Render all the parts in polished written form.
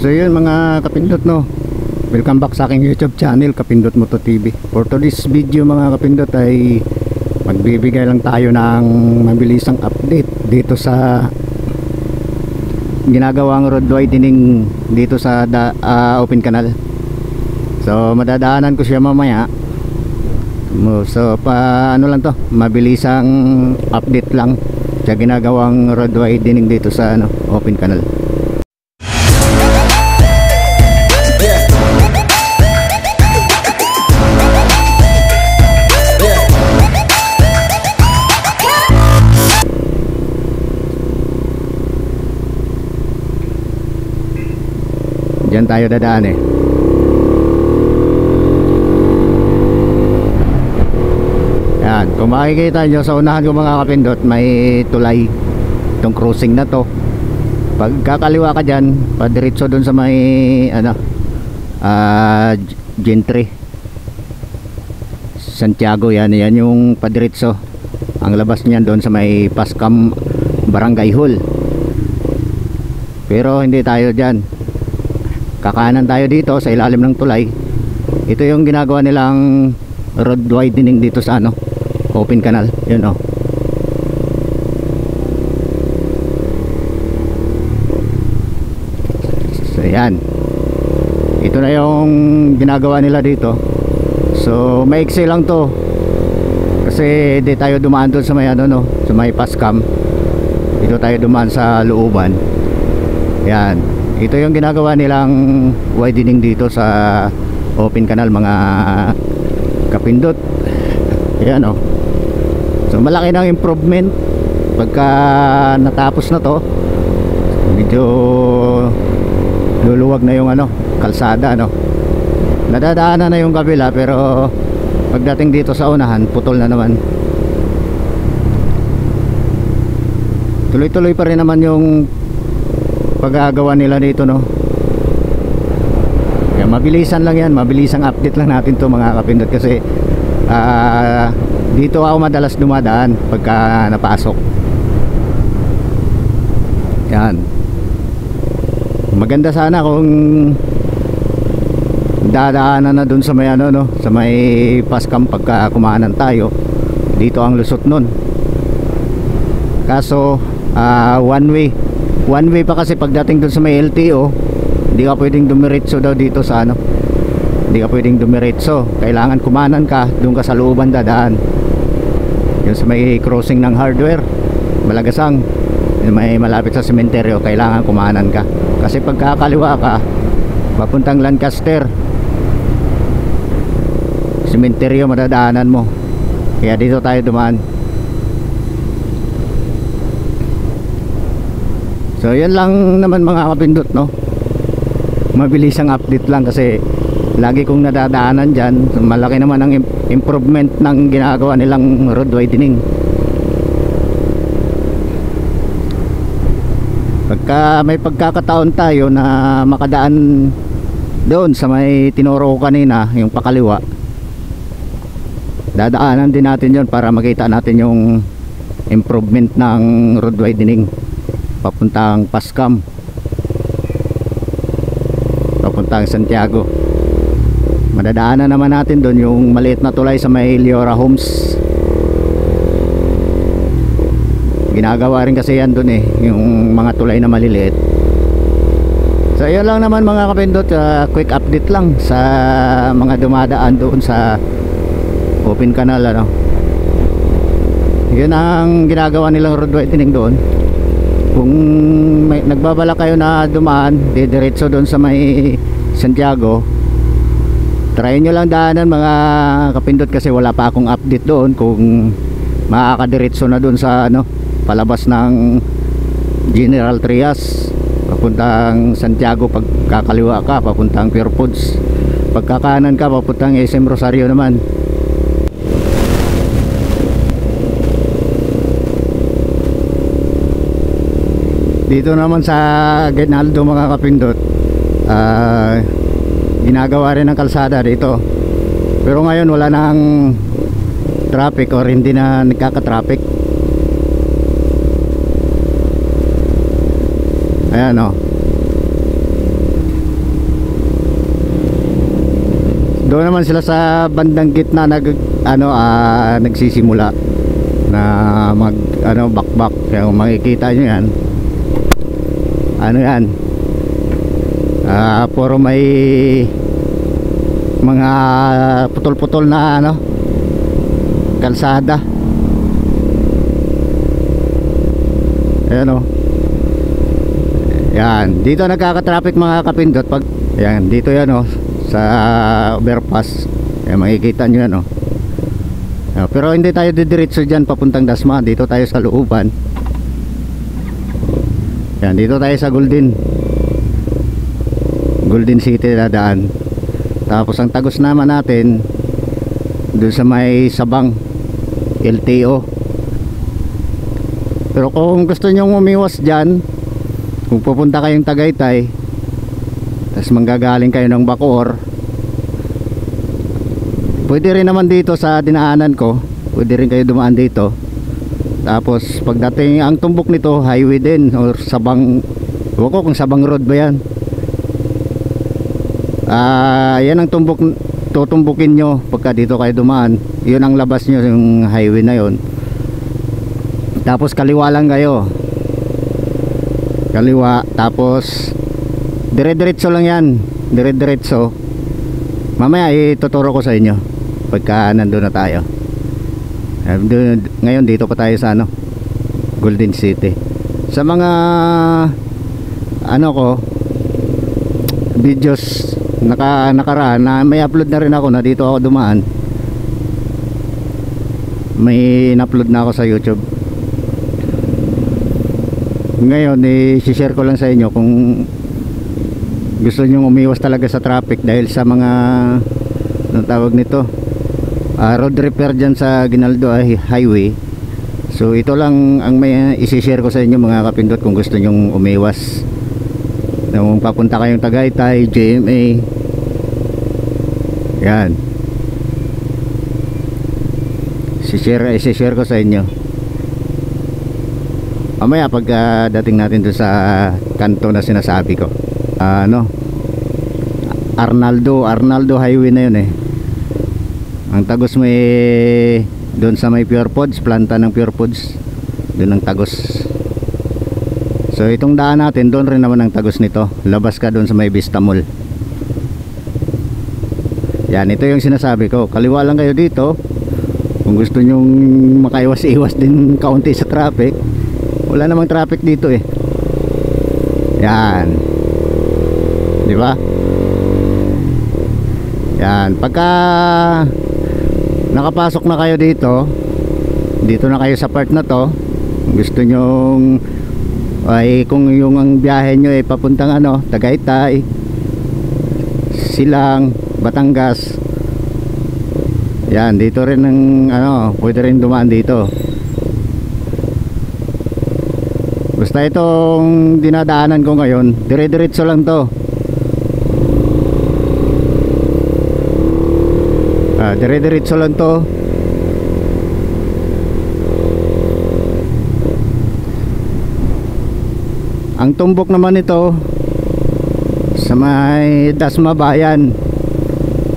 So yun mga kapindot, no, welcome back sa aking YouTube channel, Kapindot Moto TV. For today's video mga kapindot ay magbibigay lang tayo ng mabilisang update dito sa ginagawang road widening dito sa open canal. So madadaanan ko siya mamaya. So ano lang to, mabilisang update lang sa ginagawang road widening dito sa open canal. Diyan tayo dadaan Yan, kung makikita nyo sa unahan ko mga kapindot, may tulay itong crossing na to. Pag kakaliwa ka dyan, padiretso dun sa may Gentry Santiago, yan yung padiretso. Ang labas niyan doon sa may Pascam Barangay Hall. Pero hindi tayo dyan, kakanan tayo dito sa ilalim ng tulay. Ito yung ginagawa nilang road widening dito sa open canal. Yun So yan, ito na yung ginagawa nila dito. So maiksi lang to kasi di tayo dumaan doon sa may sa may Pascam. Dito tayo dumaan sa looban. Yan, ito yung ginagawa nilang widening dito sa open canal mga kapindot. Ayan So malaki ng improvement pagka natapos na to. Medyo luluwag na yung kalsada Nadadaanan na yung kabila, pero pagdating dito sa unahan, putol na naman. Tuloy-tuloy pa rin naman yung paggagawa nila dito Kaya mabilisan lang yan, mabilisang update lang natin to mga kapindot, kasi dito ako madalas dumadaan pagka napasok. Yan, maganda sana kung dadaanan na dun sa may sa may Pascam pagka kumanan tayo. Dito ang lusot nun, kaso one way pa, kasi pagdating dun sa may LTO hindi ka pwedeng dumiretso daw dito sa hindi ka pwedeng dumiretso, kailangan kumanan ka, dun ka sa looban dadaan. Yung sa may crossing ng Hardware, Malagasang, may malapit sa sementeryo, kailangan kumanan ka, kasi pagkakaliwa ka papuntang Lancaster, sementeryo madadaanan mo. Kaya dito tayo dumaan. So yan lang naman mga kapindot, mabilis ang update lang, kasi lagi kong nadadaanan dyan. Malaki naman ang improvement ng ginagawa nilang road widening. Pagka may pagkakataon tayo na makadaan doon sa may tinuro ko kanina, yung pakaliwa, dadaanan din natin yon para makita natin yung improvement ng road widening papuntang Pascam, papuntang Santiago. Madadaanan naman natin doon yung maliit na tulay sa may Leora Homes. Ginagawa rin kasi yan doon yung mga tulay na maliliit. So yun lang naman mga kapindot, quick update lang sa mga dumadaan doon sa open canal. Yun ang ginagawa nilang road widening doon. Kung may nagbabala kayo na dumaan diretso doon sa may Santiago, try nyo lang daanan mga kapindot, kasi wala pa akong update doon kung makakadiretso na doon sa palabas ng General Trias papuntang Santiago. Pagkakaliwa ka papuntang Pure Foods, pagkakanan ka papuntang SM Rosario naman. Dito naman sa Aguinaldo mga kapindot, ginagawa rin ng kalsada dito, pero ngayon wala nang traffic, or hindi na nagkaka-traffic. Ayan Doon naman sila sa bandang gitna nagsisimula na mag bakbak. Kaya kung makikita nyo yan, yan, puro may mga putol-putol na kalsada. Ayan yan, dito nagkaka-traffic mga kapindot pag yan, dito yan sa overpass. Ayan, makikita nyo yan pero hindi tayo didiretso dyan papuntang Dasma. Dito tayo sa looban. Yan, dito tayo sa Golden City dadaan. Tapos ang tagos naman natin doon sa may Sabang LTO. Pero kung gusto nyong umiwas dyan, kung pupunta kayong Tagaytay tapos manggagaling kayo ng Bacoor, pwede rin naman dito sa dinaanan ko, pwede rin kayo dumaan dito. Tapos pagdating, ang tumbok nito highway din or Sabang, huwag ko kung Sabang Road ba yan. Yan ang tumbok, tutumbukin nyo pagka dito kayo dumaan. Yun ang labas nyo, yung highway na yun. Tapos kaliwa lang kayo, kaliwa, tapos dire-diretso lang yan, dire-diretso. Mamaya ituturo ko sa inyo pagka nandun na tayo. Ngayon dito pa tayo sa Golden City. Sa mga videos nakaraan na may upload na rin ako na dito ako dumaan, may in-upload na ako sa YouTube. Ngayon i-share ko lang sa inyo kung gusto nyo umiwas talaga sa traffic dahil sa mga anong tawag nito, road repair dyan sa Ginaldo Highway. So ito lang ang may i-share ko sa inyo mga kapindot kung gusto nyong umiwas. Kung papunta kayong Tagaytay, GMA, yan, i-share ko sa inyo. Mamaya pag dating natin doon sa kanto na sinasabi ko, Arnaldo Highway na yun ang tagos may doon sa may Pure Foods, planta ng Pure Foods, doon ang tagos. So itong daan natin, doon rin naman ang tagos nito. Labas ka doon sa may Vista Mall. Yan, ito yung sinasabi ko, kaliwa lang kayo dito kung gusto nyong makaiwas-iwas din kaunti sa traffic. Wala namang traffic dito yan, di ba? Yan, pagka nakapasok na kayo dito na kayo sa part na to, gusto nyong kung yung ang biyahe nyo papuntang Tagaytay, Silang, Batangas, yan, dito rin ang pwede rin dumaan dito. Basta itong dinadaanan ko ngayon, dire-diretso lang to. Dire-diretso lang to. Ang tumbok naman ito sa may Dasma Bayan,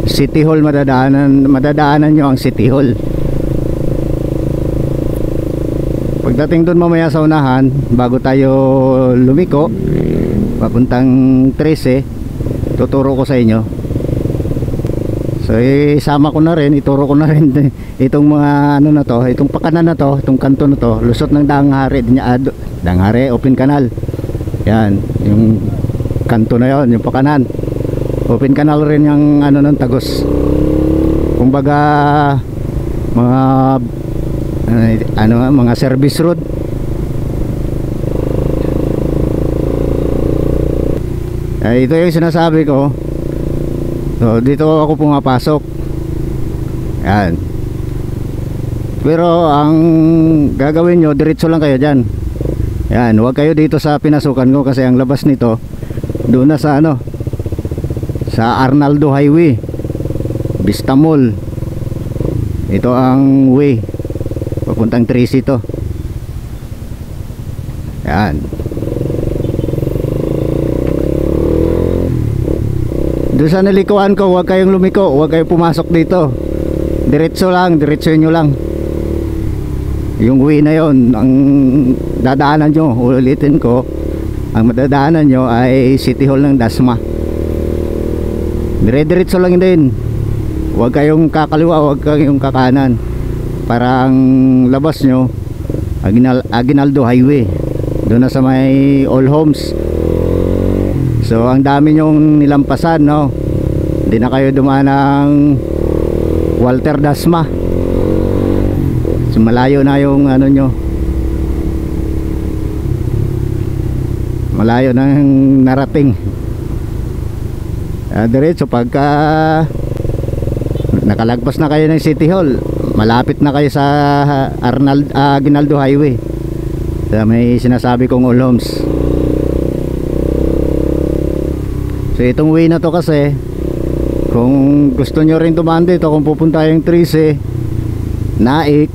City Hall, madadaanan nyo ang City Hall. Pagdating doon mamaya sa unahan, bago tayo lumiko papuntang 13, tuturo ko sa inyo. So isama ko na rin, ituro ko na rin itong mga na to, itong pakanan na to, itong kanto na to, lusot ng Danghari, Danghari Open Canal. Yan, yung kanto na yon, yung pakanan. Open Canal rin yung ng tagos. Kumbaga mga mga service road. Ito yung sinasabi ko. So dito ako pumapasok. Yan. Pero ang gagawin nyo, diretso lang kayo dyan. Yan, huwag kayo dito sa pinasukan ko kasi ang labas nito doon na sa sa Arnaldo Highway, Vista Mall. Ito ang way papuntang Tracy to. Yan. Doon sa nalikuan ko, huwag kayong lumiko, huwag kayong pumasok dito. Diretso lang, diretso nyo lang. Yung way na yon, ang dadaanan nyo, ulitin ko, ang madadaanan nyo ay City Hall ng Dasma. Dire-diretso lang din. Huwag kayong kakaliwa, huwag kayong kakanan. Para ang labas nyo, Aguinaldo Highway. Doon na sa may All Homes. So ang dami nyong nilampasan, no? Hindi na kayo dumaan ng Walter Dasma. So malayo na yung ano nyo, malayo nang narating. Diretso pagka nakalagpas na kayo ng City Hall, malapit na kayo sa Aguinaldo Highway. So may sinasabi kong All Homes. So itong way na to kasi, kung gusto nyo rin dumaan dito, kung pupunta yung 13, Naik,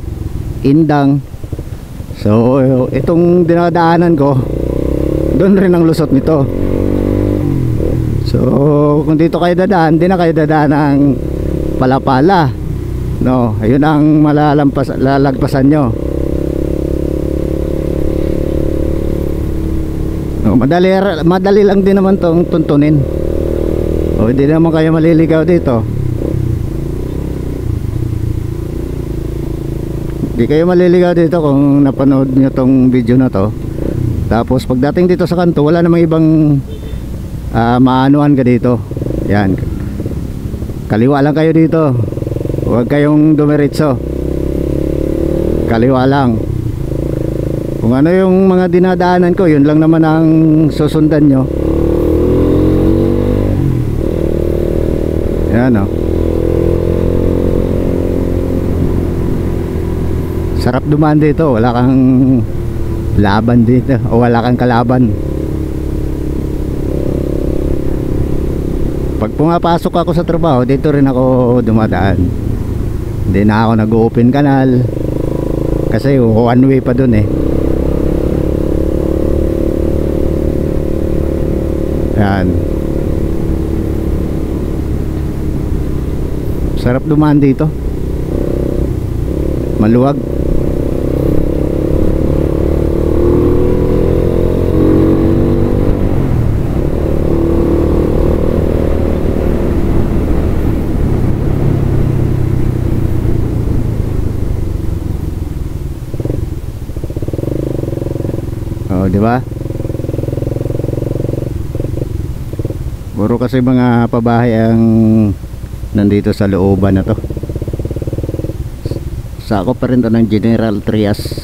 Indang, so itong dinadaanan ko, doon rin ang lusot nito. So kung dito kayo dadaan, di na kayo dadaan ng Palapala, no? Ayun ang lalagpasan nyo. No, madali lang din naman tong tuntunin. O hindi naman kayo maliligaw dito. Hindi kayo maliligaw dito kung napanood nyo tong video na to. Tapos pagdating dito sa kanto, wala namang ibang maanuhan ka dito. Yan, kaliwa lang kayo dito. Huwag kayong dumiretso, kaliwa lang. Kung ano yung mga dinadaanan ko, yun lang naman ang susundan nyo. Yan, o. Sarap dumaan dito, wala kang laban dito, o wala kang kalaban. Pag pumapasok ako sa trabaho, dito rin ako dumadaan. Hindi na ako nag-open canal, kasi one way pa dun eh. Yan, sarap dumaan dito, maluwag. Oh, di ba? Puro kasi mga pabahay ang nandito sa looban na to. Sakop pa rin to ng General Trias.